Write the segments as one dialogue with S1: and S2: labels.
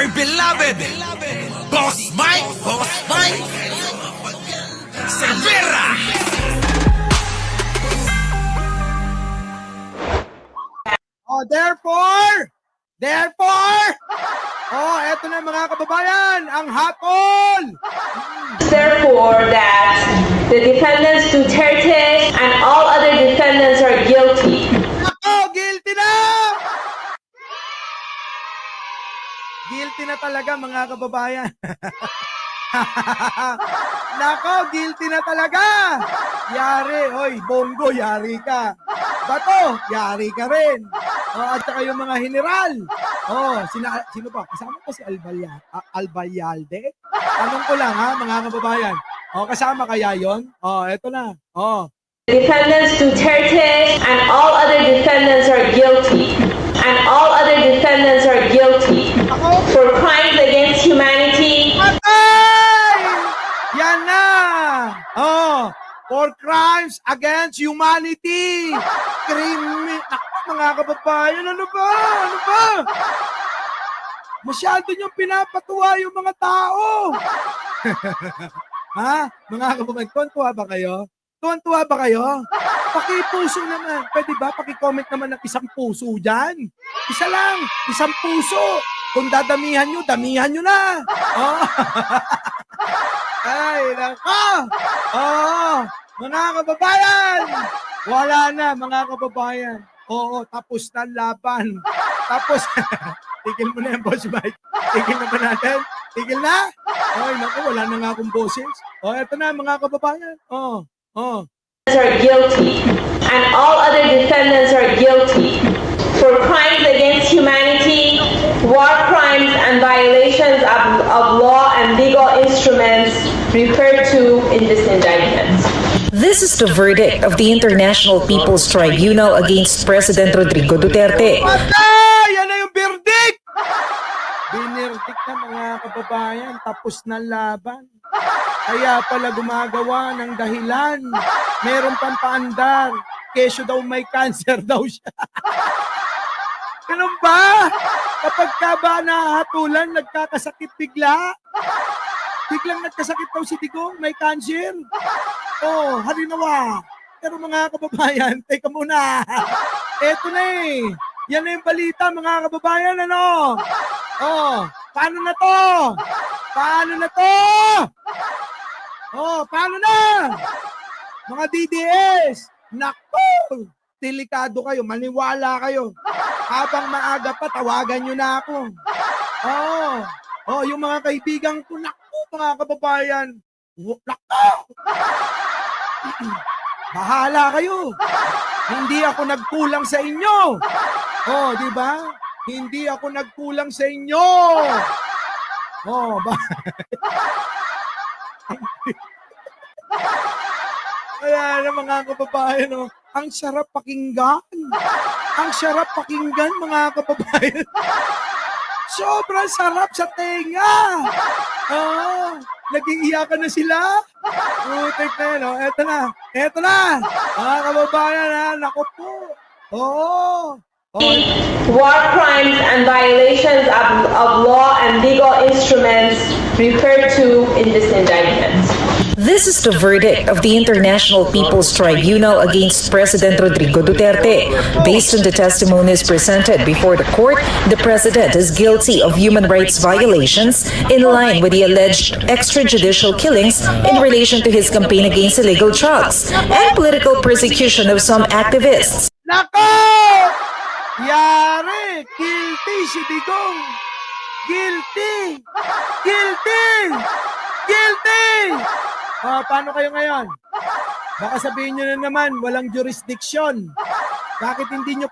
S1: dear beloved, Boss Mike Cervera.
S2: Oh, therefore, eto na mga kababayan, ang hatol!
S3: Therefore, that the defendants Duterte and all other defendants are guilty.
S2: Ako, guilty na! Guilty na talaga mga kababayan. Nako, guilty na talaga! Yari, hoy, Bongo, yari ka. Bato, yari ka rin. At saka yung mga general. Sino pa? Kasama ko si Albayalde? Tanong ko lang ha, mga kababayan. Kasama kaya yon? Eto na.
S3: The defendants Duterte and all other defendants are guilty. And all other defendants are guilty for crimes against humanity.
S2: Patay! Yan na! For crimes against humanity. Ako, mga kababayan, ano ba? Masyado niyong pinapatuwa yung mga tao. Ha? Mga kababayan, tuwan-tuwa ba kayo? Tuwan-tuwa ba kayo? Paki-puso naman. Pwede ba? Paki-comment naman ng isang puso dyan. Isa lang. Isang puso. Kung dadamihan nyo, damihan nyo na. Ay, nako. Mga kababayan. Wala na, mga kababayan. Tapos na laban. Tapos, tigil mo na yan, Boss Mike. Tigil na ba natin? Tigil na? Ay, naku, wala na nga akong boses. Eto na, mga kababayan.
S3: Are guilty, and all other defendants are guilty for crimes against humanity, war crimes, and violations of law and legal instruments referred to in this indictment.
S4: This is the verdict of the International People's Tribunal against President Rodrigo Duterte.
S2: Patay! Yan na yung verdict! Binirdict na, mga kababayan, tapos na laban. Kaya pala gumagawa ng dahilan. Meron pang paandar. Kesyo daw may cancer daw siya. Ganun ba? Kapag ka ba nahatulan, nagkakasakit bigla? Biglang nagkasakit daw si Digong, may cancer. Harinawa. Pero mga kababayan, teka muna. Eto na eh. Yan na yung balita, mga kababayan, ano? Paano na to? Paano na? Mga DDS, naku! Delikado kayo, maniwala kayo. Habang maaga pa, tawagan nyo na ako. Yung mga kaibigan ko, naku, mga kababayan. Naku! Bahala kayo. Hindi ako nagkulang sa inyo. Di ba? Hindi ako nagkulang sa inyo. Kaya na, mga kababayan, ang sarap pakinggan. Ang sarap pakinggan, mga kababayan. Sobrang sarap sa tenga. Nag-iiyakan na sila. Tek na, eto na. Mga kababayan, naku po.
S3: War crimes and violations of law and legal instruments referred to in this indictment.
S4: This is the verdict of the International People's Tribunal against President Rodrigo Duterte. Based on the testimonies presented before the court, the president is guilty of human rights violations in line with the alleged extrajudicial killings in relation to his campaign against illegal drugs and political persecution of some activists.
S2: Nako! Yari! Guilty si Digong! Guilty! Paano kayo ngayon? Baka sabihin nyo na naman, walang jurisdiction. Bakit hindi nyo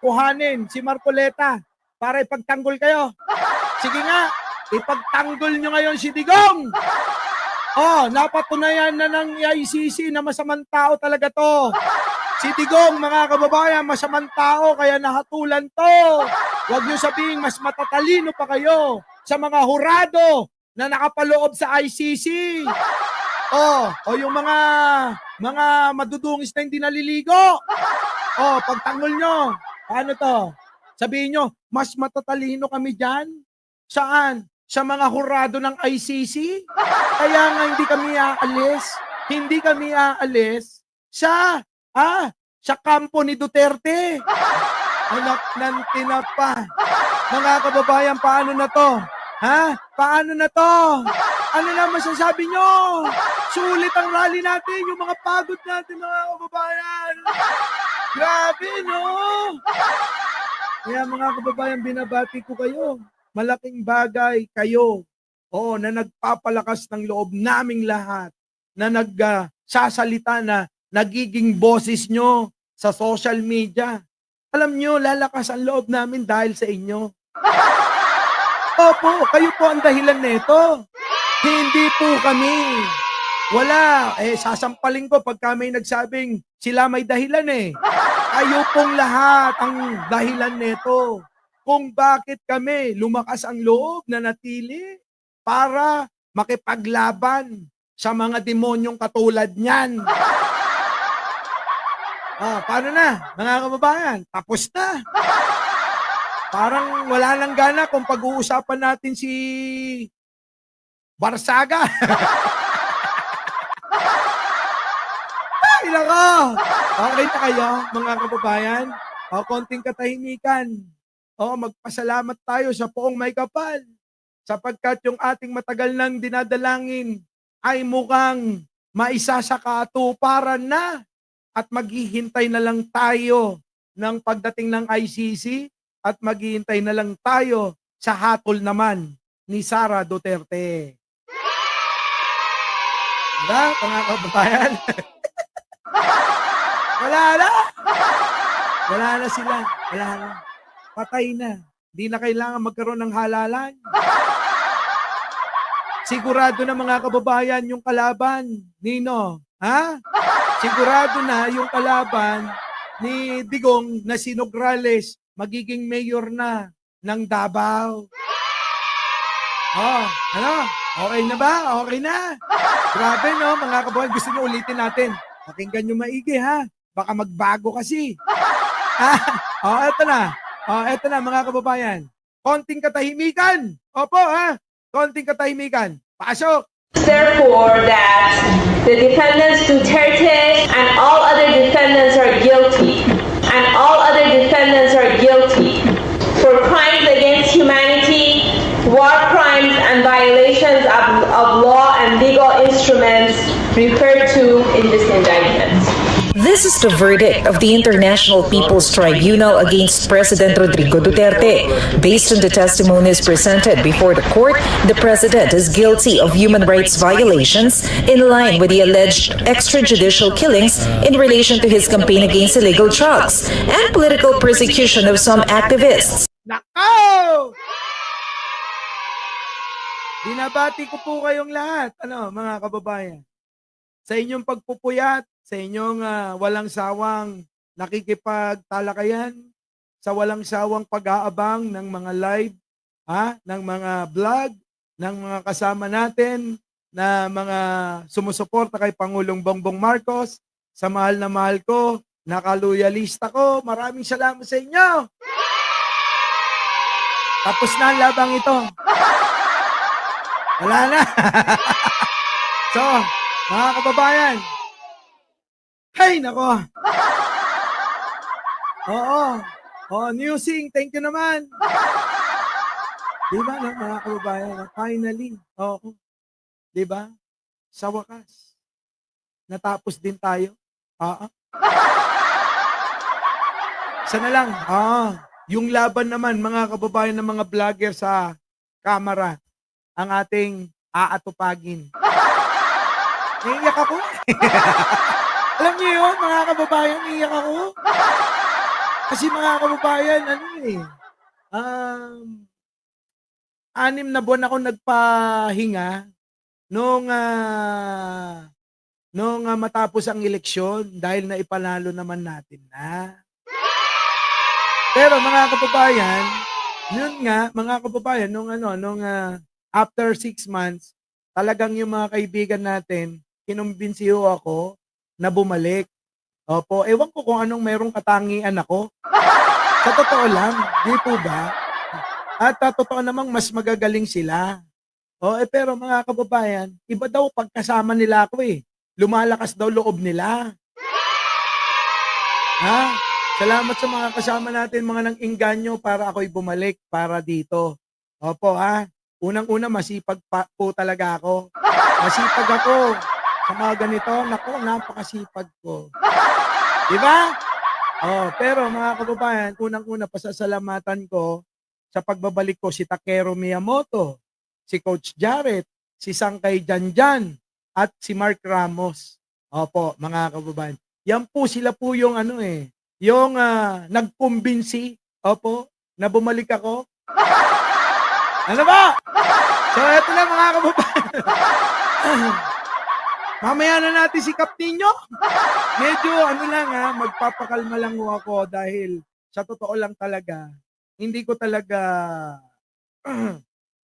S2: kuhanin si Marcoleta para ipagtanggol kayo? Sige nga, ipagtanggol nyo ngayon si Digong. Napatunayan na ng ICC na masamang tao talaga to. Si Digong, mga kababayan, masamang tao kaya nahatulan to. Huwag nyo sabihin mas matatalino pa kayo sa mga hurado na nakapaloob sa ICC. Yung mga madudungis na hindi naliligo. Pagtanggol nyo. Paano to? Sabihin nyo, mas matatalino kami dyan Saan? Sa mga hurado ng ICC? Kaya nga hindi kami aalis. Hindi kami aalis sa, sa kampo ni Duterte. Anak ng tinapa. Mga kababayan, paano na to? Paano na to? Ano na masasabi nyo? Sulit ang rally natin, yung mga pagod natin, mga kababayan. Grabe, no? Kaya mga kababayan, binabati ko kayo. Malaking bagay kayo. Oo, na nagpapalakas ng loob naming lahat. Na nagsasalita na nagiging boses nyo sa social media. Alam nyo, lalakas ang loob namin dahil sa inyo. Opo, kayo po ang dahilan nito. Hindi po kami. Wala. Sasampalin ko pagka may nagsabing sila may dahilan Kayo pong lahat ang dahilan nito. Kung bakit kami lumakas ang loob na natili para makipaglaban sa mga demonyong katulad niyan. Paano na, mga kababayan? Tapos na. Parang wala nang gana kung pag-uusapan natin si Barsaga. Ay, nako. Okay na kayo, mga kababayan? Konting katahimikan. Magpasalamat tayo sa Poong May Kapal. Sapagkat yung ating matagal nang dinadalangin ay mukhang maisasakatuparan na. At maghihintay na lang tayo ng pagdating ng ICC at maghihintay na lang tayo sa hatol naman ni Sara Duterte. Diba, mga kababayan? Wala na. Wala na sila. Wala na. Patay na. Di na kailangan magkaroon ng halalan. Sigurado na mga kababayan yung kalaban. Nino, sigurado na yung kalaban ni Digong na si Nograles magiging mayor na ng Davao. Ano? Okay na ba? Okay na. Grabe, no? Mga kababayan, gusto nyo ulitin natin. Pakinggan nyo maigi, Baka magbago kasi. Eto na. Eto na, mga kababayan. Konting katahimikan. Opo, konting katahimikan. Pasok.
S3: Therefore, that the defendants Duterte and all other defendants are guilty, and all other defendants are guilty for crimes against humanity, war crimes, and violations of law and legal instruments referred to in this indictment.
S4: This is the verdict of the International People's Tribunal against President Rodrigo Duterte. Based on the testimonies presented before the court, the president is guilty of human rights violations in line with the alleged extrajudicial killings in relation to his campaign against illegal drugs and political persecution of some activists.
S2: Nako! Binabati ko po kayong lahat, mga kababayan. Sa inyong pagpupuyat, sa inyong walang sawang nakikipagtalakayan, sa walang sawang pag-aabang ng mga live, ng mga vlog, ng mga kasama natin, na mga sumusuporta kay Pangulong Bongbong Marcos, sa mahal na mahal ko, nakaluyalista ko, maraming salamat sa inyo. Tapos na ang labang ito. Wala na. So, mga kababayan, hay nako. Newsing, thank you naman. Diba, mga kababayan, finally, diba, sa wakas, natapos din tayo. Sana lang, yung laban naman, mga kababayan ng mga vlogger sa kamera, ang ating aatupagin. Naiiyak ako. Alam niyo yun, mga kababayan, naiiyak ako. Kasi mga kababayan, 6 na buwan ako nagpahinga nung matapos ang eleksyon dahil naipanalo naman natin na. Pero mga kababayan, yun nga, mga kababayan, nung after 6 months, talagang yung mga kaibigan natin, kinumbinsiho ako na bumalik. Opo, ewan ko kung anong merong katangian ako. Sa totoo lang, di po ba? At totoo namang mas magagaling sila. Pero mga kababayan, iba daw pagkasama nila ako eh. Lumalakas daw loob nila. Ha? Salamat sa mga kasama natin, mga nang-engganyo para ako'y bumalik para dito. Opo ha. Unang-una, masipag po talaga ako. Masipag ako. Sa mga ganito, naku, napakasipag ko. Diba? Pero mga kababayan, unang-una, pasasalamatan ko sa pagbabalik ko si Takeru Miyamoto, si Coach Jarrett, si Sangkay Janjan, at si Mark Ramos. Opo, mga kababayan. Yan po, sila po yung yung nagkumbinsi, na bumalik ako. Ano ba? So, eto na mga kababayan. Mamaya na natin sikap ninyo. Medyo magpapakalma lang ho ako dahil sa totoo lang talaga, hindi ko talaga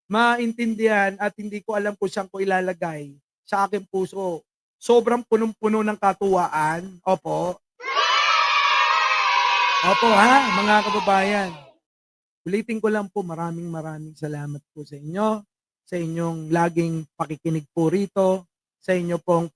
S2: maintindihan at hindi ko alam kung saan ko ilalagay sa aking puso. Sobrang punong-puno ng katuwaan. Opo ha, mga kababayan. Ulitin ko lang po, maraming salamat po sa inyo, sa inyong laging pakikinig po rito, sa inyo pong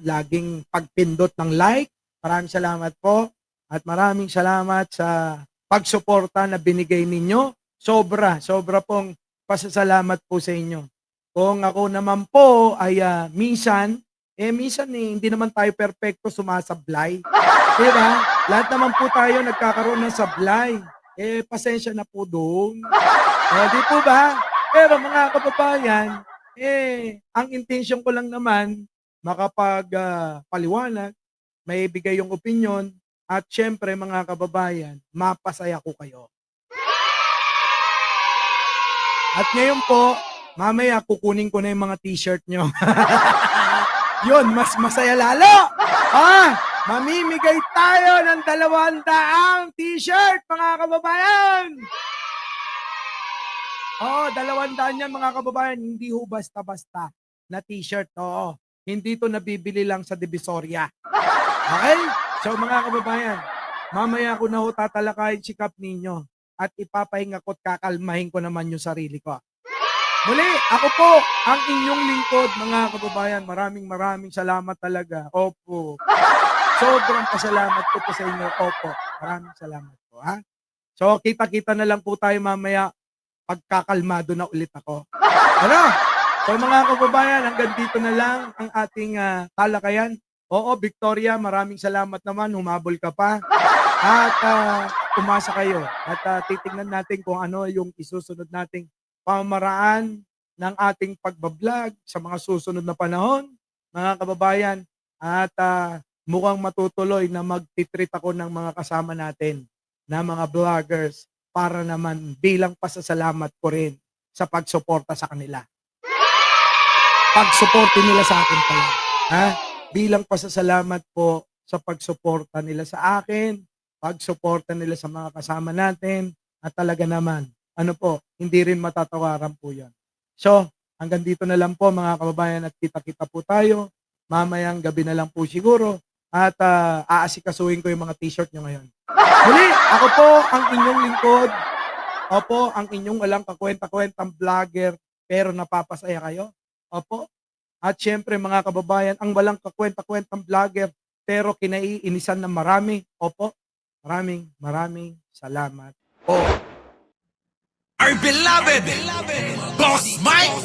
S2: laging pagpindot ng like. Maraming salamat po at maraming salamat sa pagsuporta na binigay ninyo. Sobra pong pasasalamat po sa inyo. Kung ako naman po ay minsan hindi naman tayo perpekto sumasablay. Diba? Lahat naman po tayo nagkakaroon ng sablay. Pasensya na po doon. Di po ba? Pero mga kababayan, ang intention ko lang naman, makapag-paliwanag, may bigay yung opinion, at syempre mga kababayan, mapasaya ko kayo. At ngayon po, mamaya kukunin ko na yung mga t-shirt nyo. Yun, mas masaya lalo. Mamimigay tayo ng 200 t-shirt, mga kababayan. 200 yan, mga kababayan. Hindi ho basta-basta na t-shirt. Hindi to nabibili lang sa Divisoria. Okay? So, mga kababayan, mamaya ko na ho tatalakayin sikap ninyo at ipapahinga ko at kakalmahin ko naman yung sarili ko. Muli, ako po ang inyong lingkod, mga kababayan. Maraming salamat talaga. Opo. Sobrang pasalamat ko po sa inyo. Opo. Maraming salamat po. Ha? So, kita-kita na lang po tayo mamaya pagkakalmado na ulit ako. So, mga kababayan, hanggang dito na lang ang ating talakayan. Victoria, maraming salamat naman. Humabol ka pa. At umasa kayo. At titingnan natin kung ano yung isusunod nating pamamaraan ng ating pagbablog sa mga susunod na panahon, mga kababayan. At mukhang matutuloy na magtitreat ako ng mga kasama natin na mga vloggers para naman bilang pasasalamat ko rin sa pagsuporta sa kanila. Pagsuporta nila sa akin pala. Bilang pasasalamat po sa pagsuporta nila sa akin, pagsuporta nila sa mga kasama natin, at talaga naman, hindi rin matatawaran po yan. So, hanggang dito na lang po mga kababayan at kita-kita po tayo. Mamayang gabi na lang po siguro at aasikasuhin ko yung mga t-shirt nyo ngayon. Muli, ako po ang inyong lingkod. Opo, ang inyong walang kakwenta-kwentang vlogger pero napapasaya kayo. Opo. At syempre mga kababayan, ang walang kakwenta-kwentang vlogger pero kinaiinisan ng marami. Opo. Maraming salamat po.
S1: Our beloved Boss Mike,